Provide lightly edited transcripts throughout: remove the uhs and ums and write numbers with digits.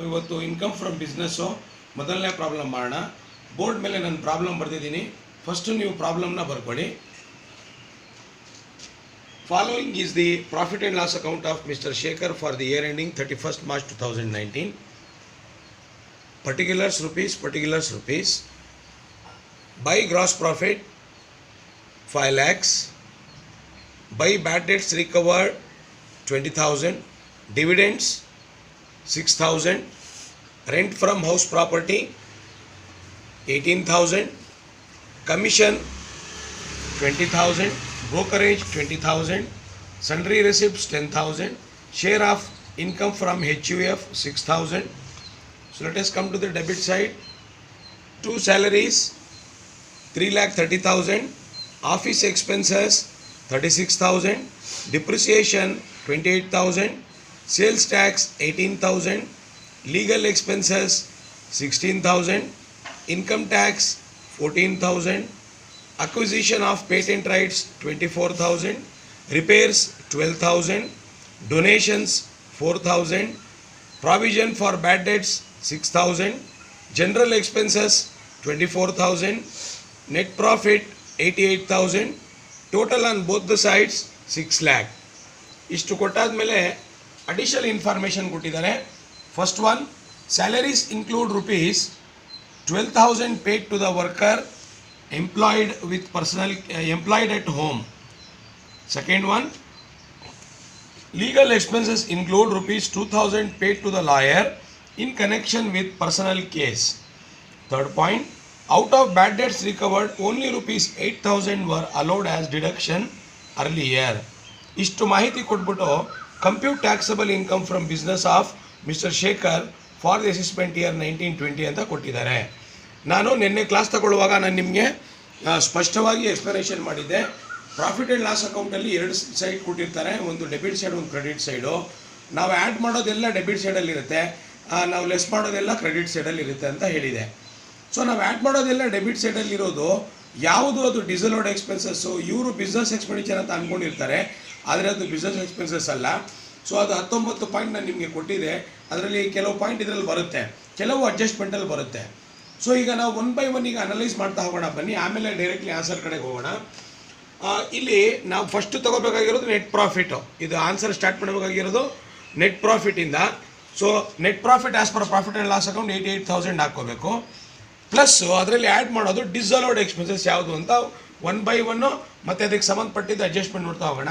ಇವತ್ತು income from business ಮೊದಲನೇ problem ಮಾಡೋಣ. ಬೋರ್ಡ್ ಮೇಲೆ ನಾನು ಪ್ರಾಬ್ಲಮ್ ಬರೆದಿದ್ದೀನಿ. ಫಸ್ಟು ನೀವು ಪ್ರಾಬ್ಲಮ್ನ ಬರ್ಕೊಳ್ಳಿ. Following is the profit and loss account of mister Shekhar for the year ending 31st March 2019. Particulars rupees. By gross profit 5 lakhs. By bad debts recovered 20,000. Dividends 6,000. Rent from house property 18,000. Commission 20,000. Brokerage 20,000. Sundry receipts 10,000. Share of income from HUF 6,000. So let us come to the debit side. 2 salaries 3,30,000. Office expenses 36,000. Depreciation 28,000. Sales tax 18,000. Legal expenses 16,000. Income tax 14,000. Acquisition of patent rights 24,000. Repairs 12,000. Donations 4,000. Provision for bad debts 6,000. General expenses 24,000. Net profit 88,000. Total on both the sides 6 lakh. ಇಷ್ಟು ಕೊಟ್ಟಾದ ಮೇಲೆ additional information ಕೊಟ್ಟಿದ್ದಾರೆ. First one, salaries include rupees 12,000 paid to the worker employed at home. Second one, legal expenses include rupees 2,000 paid to the lawyer in connection with personal case. Third point, out of bad debts recovered, only rupees 8,000 were allowed as deduction earlier. ಇಷ್ಟು ಮಾಹಿತಿ ಕೊಟ್ಬಿಟ್ಟು compute taxable income from business of mister Shekhar for the assessment year 1920 ಅಂತ ಕೊಟ್ಟಿದ್ದಾರೆ. ನಾನು ನಿನ್ನೆ class ತಗೊಳ್ಳುವಾಗ ನಾನು ನಿಮಗೆ ಸ್ಪಷ್ಟವಾಗಿ ಎಕ್ಸ್ಪ್ಲನೇಷನ್ ಮಾಡಿದ್ದೆ. ಪ್ರಾಫಿಟ್ ಆ್ಯಂಡ್ ಲಾಸ್ ಅಕೌಂಟಲ್ಲಿ 2 ಸೈಡ್ ಕೊಟ್ಟಿರ್ತಾರೆ, ಒಂದು ಡೆಬಿಟ್ ಸೈಡ್, ಒಂದು ಕ್ರೆಡಿಟ್ ಸೈಡು. ನಾವು ಆ್ಯಡ್ ಮಾಡೋದೆಲ್ಲ ಡೆಬಿಟ್ ಸೈಡಲ್ಲಿರುತ್ತೆ, ನಾವು ಲೆಸ್ ಮಾಡೋದೆಲ್ಲ ಕ್ರೆಡಿಟ್ ಸೈಡಲ್ಲಿ ಇರುತ್ತೆ ಅಂತ ಹೇಳಿದೆ. ಸೊ ನಾವು ಆ್ಯಡ್ ಮಾಡೋದೆಲ್ಲ ಡೆಬಿಟ್ ಸೈಡಲ್ಲಿರೋದು ಯಾವುದು, ಅದು ಡಿಸಲೋಡ್ ಎಕ್ಸ್ಪೆನ್ಸಸ್ಸು. ಇವರು ಬಿಸ್ನೆಸ್ ಎಕ್ಸ್ಪೆಂಡಿಚರ್ ಅಂತ ಅಂದ್ಕೊಂಡಿರ್ತಾರೆ, ಆದರೆ ಅದು ಬಿಸ್ನೆಸ್ ಎಕ್ಸ್ಪೆನ್ಸಸ್ ಅಲ್ಲ. ಸೊ ಅದು 19 ಪಾಯಿಂಟ್ ನಾನು ನಿಮಗೆ ಕೊಟ್ಟಿದ್ದೆ. ಅದರಲ್ಲಿ ಕೆಲವು ಪಾಯಿಂಟ್ ಇದರಲ್ಲಿ ಬರುತ್ತೆ, ಕೆಲವು ಅಡ್ಜಸ್ಟ್ಮೆಂಟಲ್ಲಿ ಬರುತ್ತೆ. ಸೊ ಈಗ ನಾವು 1 by 1 ಈಗ ಅನಲೈಸ್ ಮಾಡ್ತಾ ಹೋಗೋಣ ಬನ್ನಿ, ಆಮೇಲೆ ಡೈರೆಕ್ಟ್ಲಿ ಆನ್ಸರ್ ಕಡೆಗೆ ಹೋಗೋಣ. ಇಲ್ಲಿ ನಾವು ಫಸ್ಟ್ ತೊಗೋಬೇಕಾಗಿರೋದು ನೆಟ್ ಪ್ರಾಫಿಟು. ಇದು ಆನ್ಸರ್ ಸ್ಟಾರ್ಟ್ ಮಾಡಬೇಕಾಗಿರೋದು ನೆಟ್ ಪ್ರಾಫಿಟಿಂದ. So net profit as per profit and loss account 88,000 ಹಾಕ್ಕೋಬೇಕು. ಪ್ಲಸ್ಸು ಅದರಲ್ಲಿ ಆ್ಯಡ್ ಮಾಡೋದು ಡಿಸಲೋಡ್ ಎಕ್ಸ್ಪೆನ್ಸಸ್ ಯಾವುದು ಅಂತ 1 by 1 ಮತ್ತು ಅದಕ್ಕೆ ಸಂಬಂಧಪಟ್ಟಿದ್ದು ಅಡ್ಜಸ್ಟ್ಮೆಂಟ್ ನೋಡ್ತಾ ಹೋಗೋಣ.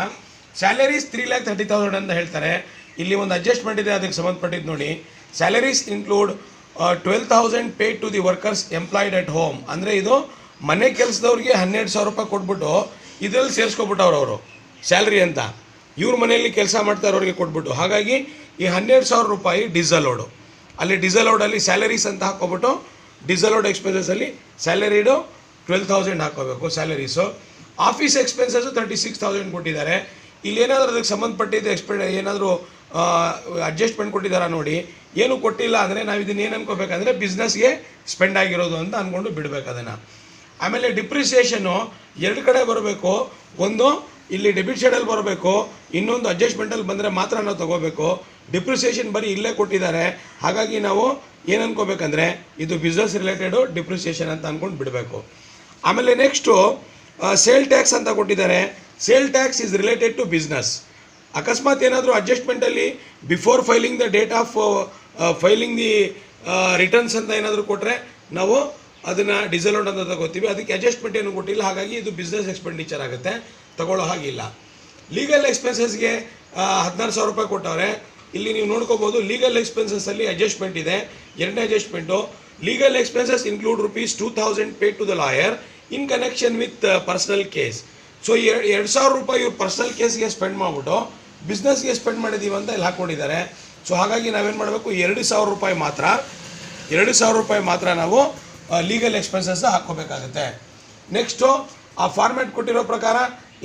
ಸ್ಯಾಲರೀಸ್ 3,30,000 ಅಂತ ಹೇಳ್ತಾರೆ. ಇಲ್ಲಿ ಒಂದು ಅಡ್ಜಸ್ಟ್ಮೆಂಟ್ ಇದೆ, ಅದಕ್ಕೆ ಸಂಬಂಧಪಟ್ಟಿದ್ದು ನೋಡಿ. Salaries include 12,000 paid to the workers employed at home. ಅಂದರೆ ಇದು ಮನೆ ಕೆಲಸದವ್ರಿಗೆ 12,000 ರೂಪಾಯಿ ಕೊಟ್ಬಿಟ್ಟು ಇದರಲ್ಲಿ ಸೇರಿಸ್ಕೊಬಿಟ್ಟವ್ರು ಅವರು ಸ್ಯಾಲ್ರಿ ಅಂತ. ಇವ್ರ ಮನೆಯಲ್ಲಿ ಕೆಲಸ ಮಾಡ್ತಾ ಇರೋರಿಗೆ ಕೊಟ್ಬಿಟ್ಟು, ಹಾಗಾಗಿ ಈ 12,000 ರೂಪಾಯಿ ಡಿಸಲೋಡು. ಅಲ್ಲಿ ಡಿಸಲೋಡಲ್ಲಿ ಸ್ಯಾಲರೀಸ್ ಅಂತ ಹಾಕ್ಕೊಬಿಟ್ಟು ಡಿಸಲೋಡ್ ಎಕ್ಸ್ಪೆನ್ಸಸಲ್ಲಿ ಸ್ಯಾಲರಿಡು 12,000 ಹಾಕ್ಕೋಬೇಕು ಸ್ಯಾಲರೀಸು. ಆಫೀಸ್ ಎಕ್ಸ್ಪೆನ್ಸಸ್ಸು 36,000 ಕೊಟ್ಟಿದ್ದಾರೆ. ಇಲ್ಲಿ ಏನಾದರೂ ಅದಕ್ಕೆ ಸಂಬಂಧಪಟ್ಟಿದ್ದು ಏನಾದರೂ ಅಡ್ಜಸ್ಟ್ಮೆಂಟ್ ಕೊಟ್ಟಿದ್ದಾರಾ ನೋಡಿ. ಏನು ಕೊಟ್ಟಿಲ್ಲ ಅಂದರೆ ನಾವು ಇದನ್ನು ಏನು ಅನ್ಕೋಬೇಕಂದ್ರೆ ಬಿಸ್ನೆಸ್ಗೆ ಸ್ಪೆಂಡ್ ಆಗಿರೋದು ಅಂತ ಅಂದ್ಕೊಂಡು ಬಿಡಬೇಕು ಅದನ್ನು. ಆಮೇಲೆ ಡಿಪ್ರಿಸಿಯೇಷನ್ನು 2 ಕಡೆ ಬರಬೇಕು. ಒಂದು ಇಲ್ಲಿ ಡೆಬಿಟ್ ಸೈಡಲ್ಲಿ ಬರಬೇಕು, ಇನ್ನೊಂದು ಅಡ್ಜಸ್ಟ್ಮೆಂಟಲ್ಲಿ ಬಂದರೆ ಮಾತ್ರ ನಾವು ತೊಗೋಬೇಕು. ಡಿಪ್ರಿಸಿಯೇಷನ್ ಬರೀ ಇಲ್ಲೇ ಕೊಟ್ಟಿದ್ದಾರೆ, ಹಾಗಾಗಿ ನಾವು ಏನು ಅನ್ಕೋಬೇಕಂದ್ರೆ ಇದು ಬಿಸ್ನೆಸ್ ರಿಲೇಟೆಡು ಡಿಪ್ರಿಸಿಯೇಷನ್ ಅಂತ ಅಂದ್ಕೊಂಡು ಬಿಡಬೇಕು. ಆಮೇಲೆ ನೆಕ್ಸ್ಟು ಸೇಲ್ ಟ್ಯಾಕ್ಸ್ ಅಂತ ಕೊಟ್ಟಿದ್ದಾರೆ. Sale tax is related to business. ಅಕಸ್ಮಾತ್ ಏನಾದರೂ ಅಡ್ಜಸ್ಟ್ಮೆಂಟಲ್ಲಿ before filing the date of filing the returns ಅಂತ ಏನಾದರೂ ಕೊಟ್ಟರೆ ನಾವು ಅದನ್ನು ಡಿಸಲೋಡ್ ಅಂತ ತಗೋತೀವಿ. ಅದಕ್ಕೆ ಅಡ್ಜಸ್ಟ್ಮೆಂಟ್ ಏನು ಕೊಟ್ಟಿಲ್ಲ, ಹಾಗಾಗಿ ಇದು ಬಿಸ್ನೆಸ್ ಎಕ್ಸ್ಪೆಂಡಿಚರ್ ಆಗುತ್ತೆ, ತಗೊಳ್ಳೋ ಹಾಗಿಲ್ಲ. ಲೀಗಲ್ ಎಕ್ಸ್ಪೆನ್ಸಸ್ಗೆ 14,000 ರೂಪಾಯಿ ಕೊಟ್ಟವ್ರೆ. ಇಲ್ಲಿ ನೀವು ನೋಡ್ಕೋಬೋದು, ಲೀಗಲ್ ಎಕ್ಸ್ಪೆನ್ಸಸ್ಸಲ್ಲಿ ಅಡ್ಜಸ್ಟ್ಮೆಂಟ್ ಇದೆ. 2ನೇ adjustment, legal expenses include rupees 2,000 paid to the lawyer in connection with personal case. So 2,000 ರೂಪಾಯಿ ಇವ್ರು ಪರ್ಸನಲ್ ಕೇಸ್ಗೆ ಸ್ಪೆಂಡ್ ಮಾಡಿಬಿಟ್ಟು ಬಿಸ್ನೆಸ್ಗೆ ಸ್ಪೆಂಡ್ ಮಾಡಿದ್ದೀವಿ ಅಂತ ಇಲ್ಲಿ ಹಾಕ್ಕೊಂಡಿದ್ದಾರೆ. ಸೊ ಹಾಗಾಗಿ ನಾವೇನು ಮಾಡಬೇಕು, 2,000 ರೂಪಾಯಿ ಮಾತ್ರ ನಾವು ಲೀಗಲ್ ಎಕ್ಸ್ಪೆನ್ಸಸ್ ಹಾಕ್ಕೋಬೇಕಾಗುತ್ತೆ. ನೆಕ್ಸ್ಟು ಆ ಫಾರ್ಮ್ಯಾಟ್ ಕೊಟ್ಟಿರೋ ಪ್ರಕಾರ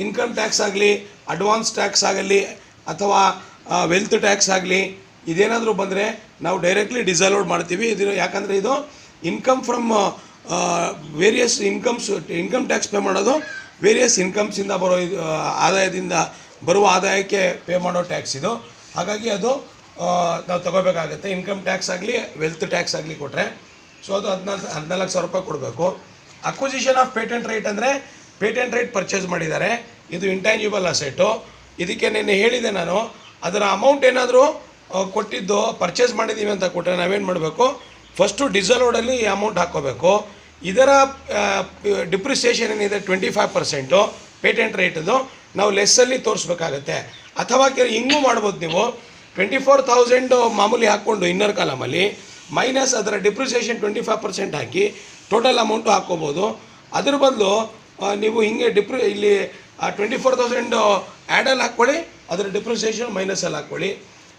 ಇನ್ಕಮ್ ಟ್ಯಾಕ್ಸ್ ಆಗಲಿ, ಅಡ್ವಾನ್ಸ್ ಟ್ಯಾಕ್ಸ್ ಆಗಲಿ, ಅಥವಾ ವೆಲ್ತ್ ಟ್ಯಾಕ್ಸ್ ಆಗಲಿ, ಇದೇನಾದರೂ ಬಂದರೆ ನಾವು ಡೈರೆಕ್ಟ್ಲಿ ಡಿಸಲೋಡ್ ಮಾಡ್ತೀವಿ. ಇದು ಯಾಕಂದರೆ ಇದು income from various income tax pay ಮಾಡೋದು ವೇರಿಯಸ್ ಇನ್ಕಮ್ಸಿಂದ ಬರೋ ಆದಾಯದಿಂದ ಬರುವ ಆದಾಯಕ್ಕೆ ಪೇ ಮಾಡೋ ಟ್ಯಾಕ್ಸ್ ಇದು. ಹಾಗಾಗಿ ಅದು ನಾವು ತಗೋಬೇಕಾಗುತ್ತೆ. ಇನ್ಕಮ್ ಟ್ಯಾಕ್ಸ್ ಆಗಲಿ ವೆಲ್ತ್ ಟ್ಯಾಕ್ಸ್ ಆಗಲಿ ಕೊಟ್ಟರೆ, ಸೊ ಅದು 14,000 ರೂಪಾಯಿ ಕೊಡಬೇಕು. ಅಕ್ವಿಸಿಷನ್ ಆಫ್ ಪೇಟೆಂಟ್ ರೈಟ್ ಅಂದರೆ ಪೇಟೆಂಟ್ ರೈಟ್ ಪರ್ಚೇಸ್ ಮಾಡಿದ್ದಾರೆ, ಇದು ಇಂಟ್ಯಾಂಜಿಬಲ್ ಅಸೆಟು. ಇದಕ್ಕೆ ನಿನ್ನೆ ಹೇಳಿದೆ ನಾನು, ಅದರ ಅಮೌಂಟ್ ಏನಾದರೂ ಕೊಟ್ಟಿದ್ದು ಪರ್ಚೇಸ್ ಮಾಡಿದ್ದೀವಿ ಅಂತ ಕೊಟ್ಟರೆ ನಾವೇನು ಮಾಡಬೇಕು, ಫಸ್ಟು ಡಿಸಲೋಡಲ್ಲಿ ಈ ಅಮೌಂಟ್ ಹಾಕ್ಕೋಬೇಕು. ಇದರ ಡಿಪ್ರಿಸಿಯೇಷನ್ ಏನಿದೆ 25% ಪೇಟೆಂಟ್ ರೇಟದು ನಾವು ಲೆಸ್ಸಲ್ಲಿ ತೋರಿಸ್ಬೇಕಾಗತ್ತೆ. ಅಥವಾ ಹಿಂಗೂ ಮಾಡ್ಬೋದು, ನೀವು 24,000 ಮಾಮೂಲಿ ಹಾಕ್ಕೊಂಡು ಇನ್ನರ್ ಕಾಲಮಲ್ಲಿ ಮೈನಸ್ ಅದರ ಡಿಪ್ರಿಸಿಯೇಷನ್ 25% ಹಾಕಿ ಟೋಟಲ್ ಅಮೌಂಟು ಹಾಕ್ಕೋಬೋದು. ಅದ್ರ ಬದಲು ನೀವು ಹಿಂಗೆ ಇಲ್ಲಿ 24,000 ಆ್ಯಡಲ್ಲಿ ಹಾಕ್ಕೊಳ್ಳಿ, ಅದರ ಡಿಪ್ರಿಸಿಯೇಷನ್ ಮೈನಸಲ್ಲಿ ಹಾಕ್ಕೊಳ್ಳಿ.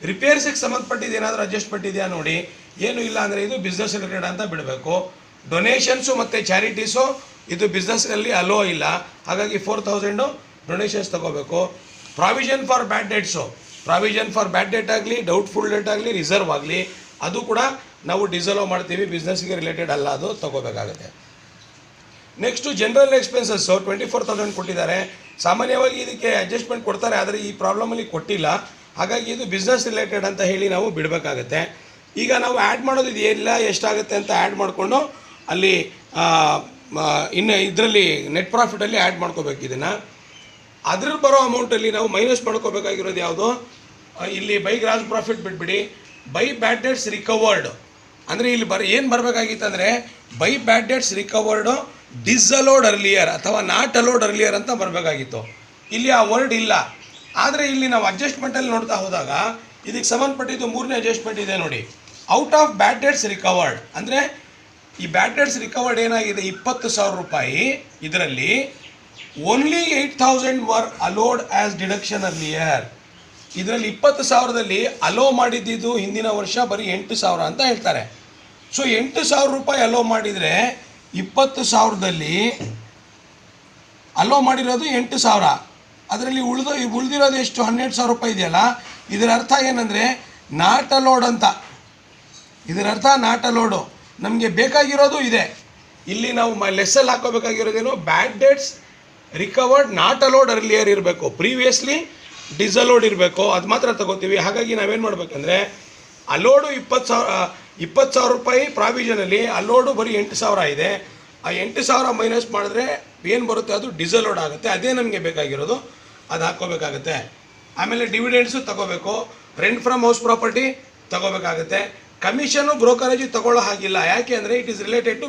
ರಿಪೇರ್ಸಿಗೆ ಸಂಬಂಧಪಟ್ಟಿದ್ದು ಏನಾದರೂ ಅಡ್ಜಸ್ಟ್ಮೆಂಟ್ ಇದೆಯಾ ನೋಡಿ, ಏನೂ ಇಲ್ಲ ಅಂದರೆ ಇದು ಬಿಸ್ನೆಸ್ ರಿಲೇಟೆಡ್ ಅಂತ ಬಿಡಬೇಕು. ಡೊನೇಷನ್ಸು ಮತ್ತು ಚಾರಿಟೀಸು ಇದು ಬಿಸ್ನೆಸ್ಸಲ್ಲಿ ಅಲೋ ಇಲ್ಲ, ಹಾಗಾಗಿ 4,000 ಡೊನೇಷನ್ಸ್ ತೊಗೋಬೇಕು. Provision for bad dates, provision for bad date ಆಗಲಿ, ಡೌಟ್ಫುಲ್ ಡೇಟ್ ಆಗಲಿ, ರಿಸರ್ವ್ ಆಗಲಿ, ಅದು ಕೂಡ ನಾವು ಡಿಸಲೋ ಮಾಡ್ತೀವಿ, ಬಿಸ್ನೆಸ್ಗೆ ರಿಲೇಟೆಡ್ ಅಲ್ಲ, ಅದು ತೊಗೋಬೇಕಾಗುತ್ತೆ. ನೆಕ್ಸ್ಟು ಜನರಲ್ ಎಕ್ಸ್ಪೆನ್ಸಸ್ಸು 24,000 ಕೊಟ್ಟಿದ್ದಾರೆ. ಸಾಮಾನ್ಯವಾಗಿ ಇದಕ್ಕೆ ಅಡ್ಜಸ್ಟ್ಮೆಂಟ್ ಕೊಡ್ತಾರೆ, ಆದರೆ ಈ ಪ್ರಾಬ್ಲಮಲ್ಲಿ ಕೊಟ್ಟಿಲ್ಲ, ಹಾಗಾಗಿ ಇದು ಬಿಸ್ನೆಸ್ ರಿಲೇಟೆಡ್ ಅಂತ ಹೇಳಿ ನಾವು ಬಿಡಬೇಕಾಗತ್ತೆ. ಈಗ ನಾವು ಆ್ಯಡ್ ಮಾಡೋದು ಇದು ಎಲ್ಲ ಎಷ್ಟಾಗುತ್ತೆ ಅಂತ ಆ್ಯಡ್ ಮಾಡಿಕೊಂಡು ಅಲ್ಲಿ ಇನ್ನು ಇದರಲ್ಲಿ ನೆಟ್ ಪ್ರಾಫಿಟಲ್ಲಿ ಆ್ಯಡ್ ಮಾಡ್ಕೋಬೇಕು. ಇದನ್ನು ಅದ್ರ ಬರೋ ಅಮೌಂಟಲ್ಲಿ ನಾವು ಮೈನಸ್ ಮಾಡ್ಕೋಬೇಕಾಗಿರೋದು ಯಾವುದು, ಇಲ್ಲಿ ಬೈ ಗ್ರಾಸ್ ಪ್ರಾಫಿಟ್ ಬಿಟ್ಬಿಡಿ, ಬೈ ಬ್ಯಾಡ್ ಡೇಟ್ಸ್ ರಿಕವರ್ಡ್ ಅಂದರೆ ಇಲ್ಲಿ ಏನು ಬರಬೇಕಾಗಿತ್ತು ಅಂದರೆ by bad debts recovered disallowed earlier ಅಥವಾ ನಾಟ್ ಅಲೋಡ್ ಅರ್ಲಿಯರ್ ಅಂತ ಬರಬೇಕಾಗಿತ್ತು. ಇಲ್ಲಿ ಆ ವರ್ಡ್ ಇಲ್ಲ. ಆದರೆ ಇಲ್ಲಿ ನಾವು ಅಡ್ಜಸ್ಟ್ಮೆಂಟಲ್ಲಿ ನೋಡ್ತಾ ಹೋದಾಗ ಇದಕ್ಕೆ ಸಂಬಂಧಪಟ್ಟಿದ್ದು 3ನೇ ಅಡ್ಜಸ್ಟ್ಮೆಂಟ್ ಇದೆ ನೋಡಿ, out of bad debts recovered ಅಂದರೆ ಈ ಬ್ಯಾಡ್ ಡೇಟ್ಸ್ ರಿಕವರ್ಡ್ ಏನಾಗಿದೆ 20,000 ರೂಪಾಯಿ, ಇದರಲ್ಲಿ only 8,000 var allowed as deduction earlier. ಇದರಲ್ಲಿ 20,000ದಲ್ಲಿ ಅಲೋ ಮಾಡಿದ್ದು ಹಿಂದಿನ ವರ್ಷ ಬರೀ 8,000 ಅಂತ ಹೇಳ್ತಾರೆ. ಸೊ 8,000 ರೂಪಾಯಿ ಅಲೋ ಮಾಡಿದರೆ 20,000ದಲ್ಲಿ ಅಲೋ ಮಾಡಿರೋದು 8,000, ಅದರಲ್ಲಿ ಉಳಿದಿರೋದು ಎಷ್ಟು 12,000 ರೂಪಾಯಿ ಇದೆಯಲ್ಲ, ಇದರ ಅರ್ಥ ಏನಂದರೆ ನಾಟ್ ಅಲೋಡ್ ಅಂತ. ಇದರ ಅರ್ಥ ನಾಟ್ ಅಲೋಡು. ನಮಗೆ ಬೇಕಾಗಿರೋದು ಇದೆ, ಇಲ್ಲಿ ನಾವು ಲೆಸ್ಸಲ್ಲಿ ಹಾಕೋಬೇಕಾಗಿರೋದೇನು, bad debts recovered not allowed earlier ಇರಬೇಕು, ಪ್ರೀವಿಯಸ್ಲಿ ಡಿಸಲೋಡ್ ಇರಬೇಕು, ಅದು ಮಾತ್ರ ತಗೋತೀವಿ. ಹಾಗಾಗಿ ನಾವೇನು ಮಾಡಬೇಕಂದ್ರೆ ಅಲೋಡು 20,000 ರೂಪಾಯಿ ಪ್ರಾವಿಷನಲ್ಲಿ, ಅಲೋಡು ಬರೀ 8,000 ಇದೆ. ಆ 8,000 ಮೈನಸ್ ಮಾಡಿದ್ರೆ ಏನು ಬರುತ್ತೆ ಅದು ಡಿಸಲೋಡ್ ಆಗುತ್ತೆ, ಅದೇ ನಮಗೆ ಬೇಕಾಗಿರೋದು, ಅದು ಹಾಕ್ಕೋಬೇಕಾಗತ್ತೆ. ಆಮೇಲೆ ಡಿವಿಡೆಂಡ್ಸು ತಗೋಬೇಕು, ರೆಂಟ್ ಫ್ರಮ್ ಹೌಸ್ ಪ್ರಾಪರ್ಟಿ ತಗೋಬೇಕಾಗತ್ತೆ. ಕಮಿಷನು ಬ್ರೋಕರೇಜು ತಗೊಳ್ಳೋ ಹಾಗಿಲ್ಲ, ಯಾಕೆ ಅಂದರೆ it is related to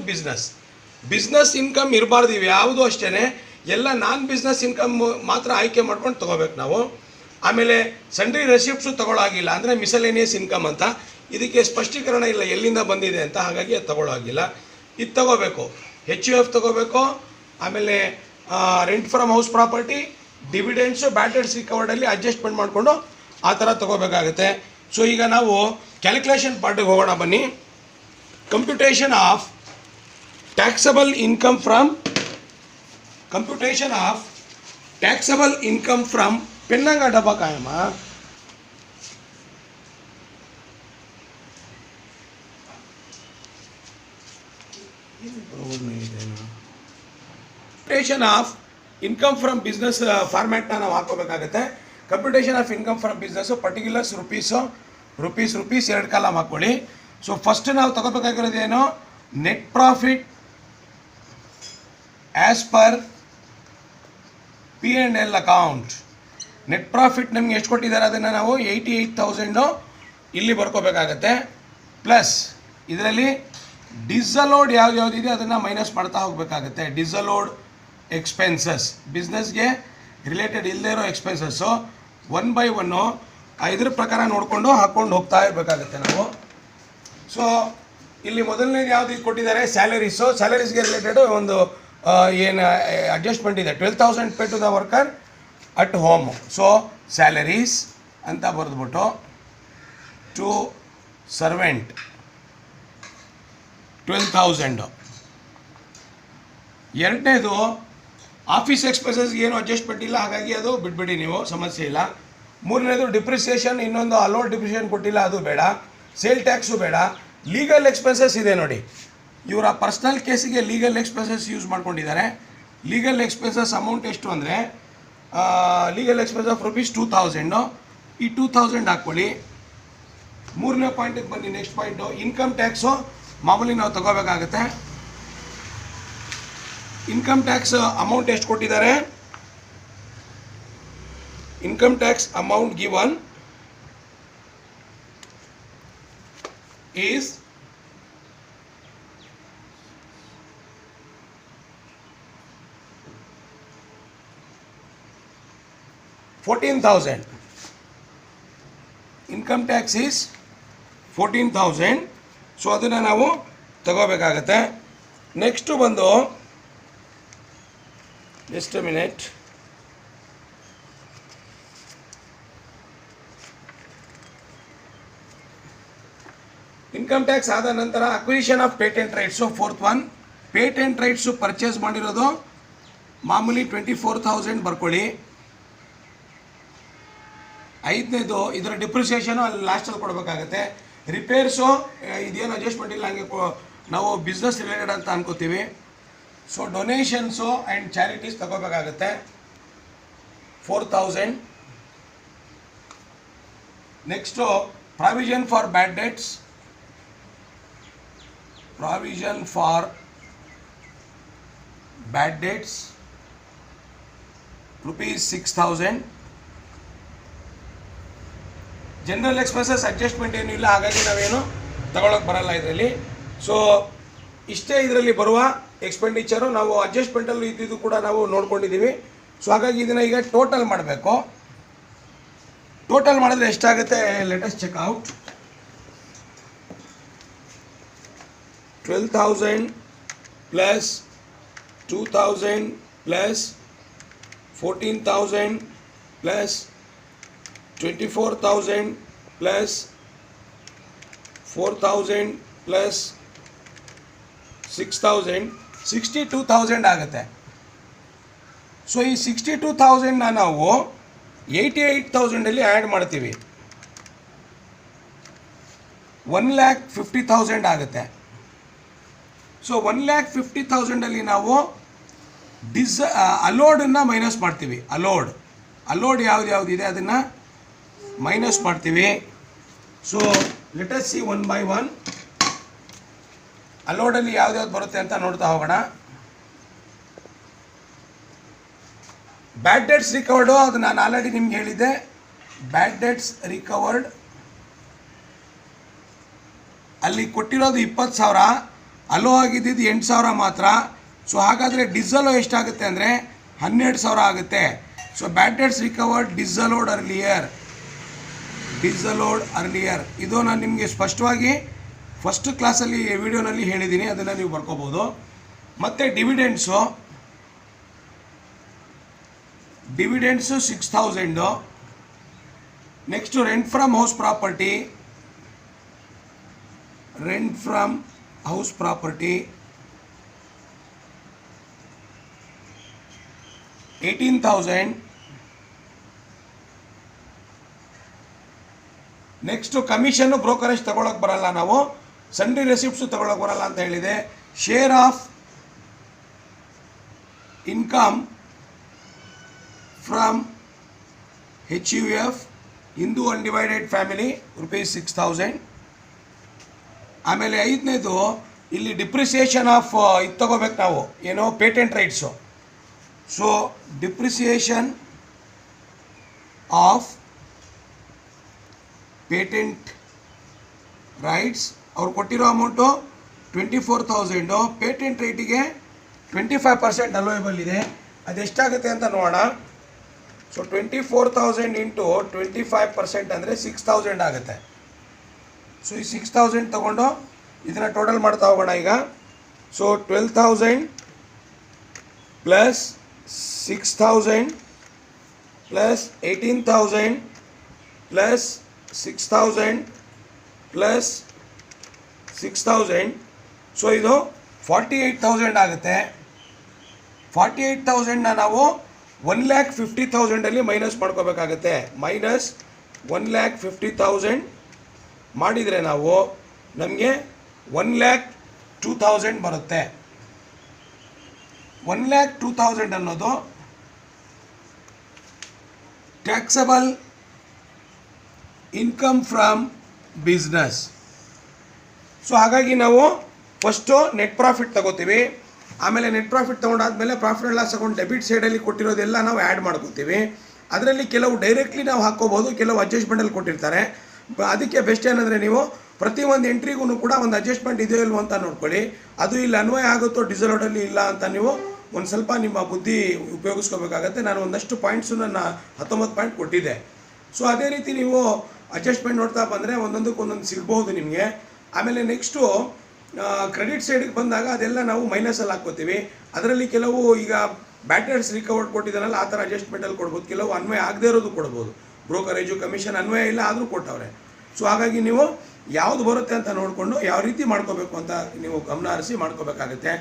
business income ಇರಬಾರ್ದು. ಇವು ಯಾವುದೂ ಅಷ್ಟೇ, ಎಲ್ಲ ನಾನ್ ಬಿಸ್ನೆಸ್ ಇನ್ಕಮ್ ಮಾತ್ರ ಆಯ್ಕೆ ಮಾಡ್ಕೊಂಡು ತೊಗೋಬೇಕು ನಾವು. ಆಮೇಲೆ ಸನ್ರಿ ರೆಸಿಪ್ಟ್ಸು ತಗೊಳ್ಳೋ ಆಗಿಲ್ಲ, ಅಂದರೆ ಮಿಸಲೇನಿಯಸ್ ಇನ್ಕಮ್ ಅಂತ, ಇದಕ್ಕೆ ಸ್ಪಷ್ಟೀಕರಣ ಇಲ್ಲ ಎಲ್ಲಿಂದ ಬಂದಿದೆ ಅಂತ, ಹಾಗಾಗಿ ಅದು ತಗೊಳ್ಳೋ ಆಗಿಲ್ಲ. ಇದು ತಗೋಬೇಕು, HUF ತಗೋಬೇಕು, ಆಮೇಲೆ rent from house property, dividends, bad debts ರಿಕವರ್ಡಲ್ಲಿ ಅಡ್ಜಸ್ಟ್ಮೆಂಟ್ ಮಾಡಿಕೊಂಡು ಆ ಥರ ತೊಗೋಬೇಕಾಗುತ್ತೆ. ಸೊ ಈಗ ನಾವು ಕ್ಯಾಲ್ಕುಲೇಷನ್ ಪಾರ್ಟಿಗೆ ಹೋಗೋಣ ಬನ್ನಿ. Computation of taxable income from ಪೆನ್ನಂಗ ಡಬ್ಬ ಕಾಯಮ್ಮ. Computation of income from business ಫಾರ್ಮ್ಯಾಟ್ನ ನಾವು ಹಾಕೋಬೇಕಾಗುತ್ತೆ. Computation of income from business particulars rupees 2 column ಹಾಕ್ಕೊಳ್ಳಿ. ಸೊ ಫಸ್ಟ್ ನಾವು ತಗೋಬೇಕಾಗಿರೋದು ಏನು, net profit as per P&L account. Net profit ನಮಗೆ ಎಷ್ಟು ಕೊಟ್ಟಿದ್ದಾರೆ ಅದನ್ನು ನಾವು 88,000 ಇಲ್ಲಿ ಬರ್ಕೋಬೇಕಾಗತ್ತೆ. ಪ್ಲಸ್ ಇದರಲ್ಲಿ ಡಿಸಲೋಡ್ ಯಾವ್ದಿದೆ ಅದನ್ನು ಮೈನಸ್ ಮಾಡ್ತಾ ಹೋಗಬೇಕಾಗುತ್ತೆ. ಡಿಸಲೋಡ್ ಎಕ್ಸ್ಪೆನ್ಸಸ್, ಬಿಸ್ನೆಸ್ಗೆ ರಿಲೇಟೆಡ್ ಇಲ್ಲದೇ ಇರೋ ಎಕ್ಸ್ಪೆನ್ಸಸ್ಸು 1 by 1 ಇದ್ರ ಪ್ರಕಾರ ನೋಡಿಕೊಂಡು ಹಾಕ್ಕೊಂಡು ಹೋಗ್ತಾ ಇರಬೇಕಾಗುತ್ತೆ ನಾವು. ಸೊ ಇಲ್ಲಿ ಮೊದಲನೇದು ಯಾವುದು ಕೊಟ್ಟಿದ್ದಾರೆ, ಸ್ಯಾಲರೀಸ್ಗೆ ರಿಲೇಟೆಡ್ ಒಂದು ಏನು ಅಡ್ಜಸ್ಟ್ಮೆಂಟ್ ಇದೆ, 12,000 pay to the worker at home. So salaries ಅಂತ ಬರೆದ್ಬಿಟ್ಟು ಟು ಸರ್ವೆಂಟ್ 12,000. ಎರಡನೇದು ಆಫೀಸ್ ಎಕ್ಸ್ಪೆನ್ಸಸ್ಗೆ ಏನು ಅಡ್ಜಸ್ಟ್ಮೆಂಟ್ ಇಲ್ಲ, ಹಾಗಾಗಿ ಅದು ಬಿಟ್ಬಿಡಿ ನೀವು, ಸಮಸ್ಯೆ ಇಲ್ಲ. ಮೂರನೇದು ಡಿಪ್ರಿಸಿಯೇಷನ್, ಇನ್ನೊಂದು ಅಲೋಡ್ ಡಿಪ್ರಿಸಿಯೇಷನ್ ಕೊಟ್ಟಿಲ್ಲ, ಅದು ಬೇಡ. ಸೇಲ್ ಟ್ಯಾಕ್ಸು ಬೇಡ. ಲೀಗಲ್ ಎಕ್ಸ್ಪೆನ್ಸಸ್ ಇದೆ ನೋಡಿ, ಇವರ ಪರ್ಸ್ನಲ್ ಕೇಸಿಗೆ ಲೀಗಲ್ ಎಕ್ಸ್ಪೆನ್ಸಸ್ ಯೂಸ್ ಮಾಡ್ಕೊಂಡಿದ್ದಾರೆ. ಲೀಗಲ್ ಎಕ್ಸ್ಪೆನ್ಸಸ್ ಅಮೌಂಟ್ ಎಷ್ಟು ಅಂದರೆ ಲೀಗಲ್ ಎಕ್ಸ್ಪೆನ್ಸ್ ಆಫ್ ₹2,000, ಈ 2,000 ಹಾಕ್ಕೊಳ್ಳಿ. ಮೂರನೇ ಪಾಯಿಂಟಿಗೆ ಬನ್ನಿ. ನೆಕ್ಸ್ಟ್ ಪಾಯಿಂಟು ಇನ್ಕಮ್ ಟ್ಯಾಕ್ಸು ಮಾಮೂಲಿ ನಾವು ತಗೋಬೇಕಾಗುತ್ತೆ. ಇನ್ಕಮ್ ಟ್ಯಾಕ್ಸ್ ಅಮೌಂಟ್ ಎಷ್ಟು ಕೊಟ್ಟಿದ್ದಾರೆ? Income tax amount given is $14,000. Income tax is 14,000. So ಅದನ್ನು ನಾವು ತಗೋಬೇಕಾಗತ್ತೆ. ನೆಕ್ಸ್ಟು ಬಂದು just A minute. Income tax ಆದ ನಂತರ acquisition of patent rights fourth one. Patent rights purchase ಮಾಡಿರೋದು ಮಾಮೂಲಿ 24,000 ಬರ್ಕೊಳ್ಳಿ. ಐದನೇದು ಇದರ ಡಿಪ್ರಿಸಿಯೇಷನು ಅಲ್ಲಿ ಲಾಸ್ಟಲ್ಲಿ ಕೊಡಬೇಕಾಗತ್ತೆ. ರಿಪೇರ್ಸು ಇದೇನು ಅಡ್ಜಸ್ಟ್ಮೆಂಟ್ ಇಲ್ಲ, ಹಂಗೆ ನಾವು ಬಿಸ್ನೆಸ್ ರಿಲೇಟೆಡ್ ಅಂತ ಅನ್ಕೋತೀವಿ. ಸೊ ಡೊನೇಷನ್ಸು ಆ್ಯಂಡ್ ಚಾರಿಟೀಸ್ ತಗೋಬೇಕಾಗತ್ತೆ 4,000. Next provision for bad debts, provision for bad debts ₹6,000. General expenses adjustment ಏನೂ ಇಲ್ಲ, ಹಾಗಾಗಿ ನಾವೇನು ತಗೊಳಕ್ಕೆ ಬರಲ್ಲ ಇದರಲ್ಲಿ. ಸೊ ಇಷ್ಟೇ ಇದರಲ್ಲಿ ಬರುವ ಎಕ್ಸ್ಪೆಂಡಿಚರು. ನಾವು ಅಡ್ಜಸ್ಟ್ಮೆಂಟಲ್ಲೂ ಇದ್ದಿದ್ದು ಕೂಡ ನಾವು ನೋಡ್ಕೊಂಡಿದ್ದೀವಿ. ಸೊ ಹಾಗಾಗಿ ಇದನ್ನು ಈಗ ಟೋಟಲ್ ಮಾಡಬೇಕು. ಟೋಟಲ್ ಮಾಡಿದ್ರೆ ಎಷ್ಟಾಗುತ್ತೆ? Let us check out. 12,000 plus 2,000 plus 14,000 plus 24,000 plus 4,000 plus 6,000 62,000 ಆಗುತ್ತೆ. ಸೊ ಈ 62,000ನ ನಾವು 88,000 ಆ್ಯಡ್ ಮಾಡ್ತೀವಿ. 1,50,000 ಆಗುತ್ತೆ. ಸೊ 1,50,000 ನಾವು ಅಲೋಡನ್ನು ಮೈನಸ್ ಮಾಡ್ತೀವಿ. ಅಲೋಡ್ ಯಾವುದಿದೆ ಅದನ್ನು ಮೈನಸ್ ಮಾಡ್ತೀವಿ. So let us see one by one. ಅಲೋಡಲ್ಲಿ ಯಾವ್ದು ಬರುತ್ತೆ ಅಂತ ನೋಡ್ತಾ ಹೋಗೋಣ. ಬ್ಯಾಡ್ ಡೆಟ್ಸ್ ರಿಕವರ್ಡು, ಅದು ನಾನು ಆಲ್ರೆಡಿ ನಿಮ್ಗೆ ಹೇಳಿದ್ದೆ. ಬ್ಯಾಡ್ ಡೆಟ್ಸ್ ರಿಕವರ್ಡ್ ಅಲ್ಲಿ ಕೊಟ್ಟಿರೋದು 20,000, ಅಲೋ ಆಗಿದ್ದು 8,000 ಮಾತ್ರ. ಸೊ ಹಾಗಾದರೆ ಡಿಸಲೋ ಎಷ್ಟಾಗುತ್ತೆ ಅಂದರೆ 12,000 ಆಗುತ್ತೆ. ಸೊ ಬ್ಯಾಡ್ ಡೆಟ್ಸ್ ರಿಕವರ್ಡ್ ಡಿಸಲೋಡ್ ಅರ್ಲಿಯರ್. ಇದು ನಾನು ನಿಮಗೆ ಸ್ಪಷ್ಟವಾಗಿ ಫಸ್ಟ್ ಕ್ಲಾಸಲ್ಲಿ ವಿಡಿಯೋನಲ್ಲಿ ಹೇಳಿದ್ದೀನಿ, ಅದನ್ನು ನೀವು ಬರ್ಕೋಬೋದು. ಮತ್ತು ಡಿವಿಡೆಂಡ್ಸು 6,000. Next rent from house property 18,000. Next commission brokerage ತಗೊಳಕ್ಕೆ ಬರಲ್ಲ, ನಾವು ಸಂಡ್ರಿ ರೆಸಿಪ್ಟ್ಸು ತಗೊಳಕ್ಕೆ ಬರಲ್ಲ ಅಂತ ಹೇಳಿದೆ. Share of income from HUF Hindu undivided family ₹6,000. ಆಮೇಲೆ ಐದನೇದು ಇಲ್ಲಿ ಡಿಪ್ರಿಸಿಯೇಷನ್ ಆಫ್ ಇದು ತಗೋಬೇಕು ನಾವು, ಏನೋ patent rights. So depreciation of patent rights ಅವ್ರು ಕೊಟ್ಟಿರೋ ಅಮೌಂಟು 24,000. ಪೇಟೆಂಟ್ ರೈಟಿಗೆ 25% ಅಲೋಯಬಲ್ ಇದೆ. ಅದೆಷ್ಟಾಗುತ್ತೆ ಅಂತ ನೋಡೋಣ. ಸೊ 24,000 ಇಂಟು 25% ಅಂದರೆ 6,000 ಆಗುತ್ತೆ. ಸೊ ಈ 6,000 ತೊಗೊಂಡು ಇದನ್ನು ಟೋಟಲ್ ಮಾಡ್ತಾ ಹೋಗೋಣ ಈಗ. So 12,000 plus 6,000 plus 18,000 plus 6,000 plus 6,000. So ಇದು 48,000 ಆಗುತ್ತೆ. 48,000ನ ನಾವು 1,50,000 ಮೈನಸ್ ಮಾಡ್ಕೋಬೇಕಾಗತ್ತೆ. ಮೈನಸ್ 1,50,000 ಮಾಡಿದರೆ ನಾವು ನಮಗೆ 1,02,000 ಬರುತ್ತೆ. 1,02,000 ಅನ್ನೋದು taxable income from business. So ಹಾಗಾಗಿ ನಾವು ಫಸ್ಟು ನೆಟ್ ಪ್ರಾಫಿಟ್ ತಗೋತೀವಿ, ಆಮೇಲೆ ನೆಟ್ ಪ್ರಾಫಿಟ್ ತೊಗೊಂಡಾದ್ಮೇಲೆ profit and loss account debit ಸೈಡಲ್ಲಿ ಕೊಟ್ಟಿರೋದೆಲ್ಲ ನಾವು ಆ್ಯಡ್ ಮಾಡ್ಕೋತೀವಿ. ಅದರಲ್ಲಿ ಕೆಲವು ಡೈರೆಕ್ಟ್ಲಿ ನಾವು ಹಾಕ್ಕೋಬೋದು, ಕೆಲವು ಅಡ್ಜಸ್ಟ್ಮೆಂಟಲ್ಲಿ ಕೊಟ್ಟಿರ್ತಾರೆ. ಅದಕ್ಕೆ ಬೆಸ್ಟ್ ಏನಂದರೆ ನೀವು ಪ್ರತಿ ಒಂದು ಎಂಟ್ರಿಗೂ ಕೂಡ ಒಂದು ಅಡ್ಜಸ್ಟ್ಮೆಂಟ್ ಇದೆಯೋ ಇಲ್ವೋ ಅಂತ ನೋಡ್ಕೊಳ್ಳಿ. ಅದು ಇಲ್ಲಿ ಅನ್ವಯ ಆಗುತ್ತೋ ಡಿಸಲೋಡಲ್ಲಿ ಇಲ್ಲ ಅಂತ ನೀವು ಒಂದು ಸ್ವಲ್ಪ ನಿಮ್ಮ ಬುದ್ಧಿ ಉಪಯೋಗಿಸ್ಕೋಬೇಕಾಗತ್ತೆ. ನಾನು ಒಂದಷ್ಟು ಪಾಯಿಂಟ್ಸು ನನ್ನ 19 ಪಾಯಿಂಟ್ ಕೊಟ್ಟಿದ್ದೆ. ಸೊ ಅದೇ ರೀತಿ ನೀವು ಅಡ್ಜಸ್ಟ್ಮೆಂಟ್ ನೋಡ್ತಾ ಬಂದರೆ ಒಂದೊಂದಕ್ಕೆ ಒಂದೊಂದು ಸಿಗ್ಬೋದು ನಿಮಗೆ. ಆಮೇಲೆ ನೆಕ್ಸ್ಟು ಕ್ರೆಡಿಟ್ ಸೈಡಿಗೆ ಬಂದಾಗ ಅದೆಲ್ಲ ನಾವು ಮೈನಸಲ್ಲಿ ಹಾಕ್ಕೋತೀವಿ. ಅದರಲ್ಲಿ ಕೆಲವು ಈಗ ಬ್ಯಾಡ್ ಡೆಟ್ಸ್ ರಿಕವರ್ಡ್ ಕೊಟ್ಟಿದ್ದಾನಲ್ಲ ಆ ಥರ ಅಡ್ಜಸ್ಟ್ಮೆಂಟಲ್ಲಿ ಕೊಡ್ಬೋದು, ಕೆಲವು ಅನ್ವಯ ಆಗದೇ ಇರೋದು ಕೊಡ್ಬೋದು. ಬ್ರೋಕರೇಜು ಕಮಿಷನ್ ಅನ್ವಯ ಇಲ್ಲ ಆದರೂ ಕೊಟ್ಟವ್ರೆ. ಸೊ ಹಾಗಾಗಿ ನೀವು ಯಾವುದು ಬರುತ್ತೆ ಅಂತ ನೋಡಿಕೊಂಡು ಯಾವ ರೀತಿ ಮಾಡ್ಕೋಬೇಕು ಅಂತ ನೀವು ಗಮನ ಹರಿಸಿ ಮಾಡ್ಕೋಬೇಕಾಗುತ್ತೆ.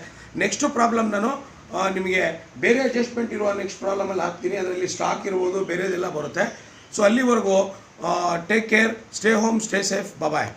ನೆಕ್ಸ್ಟು ಪ್ರಾಬ್ಲಮ್ ನಾನು ನಿಮಗೆ ಬೇರೆ ಅಡ್ಜಸ್ಟ್ಮೆಂಟ್ ಇರುವ ನೆಕ್ಸ್ಟ್ ಪ್ರಾಬ್ಲಮಲ್ಲಿ ಹಾಕ್ತೀನಿ. ಅದರಲ್ಲಿ ಸ್ಟಾಕ್ ಇರ್ಬೋದು, ಬೇರೆದೆಲ್ಲ ಬರುತ್ತೆ. ಸೊ ಅಲ್ಲಿವರೆಗೂ take care, stay home, stay safe, ಬಾಯ್.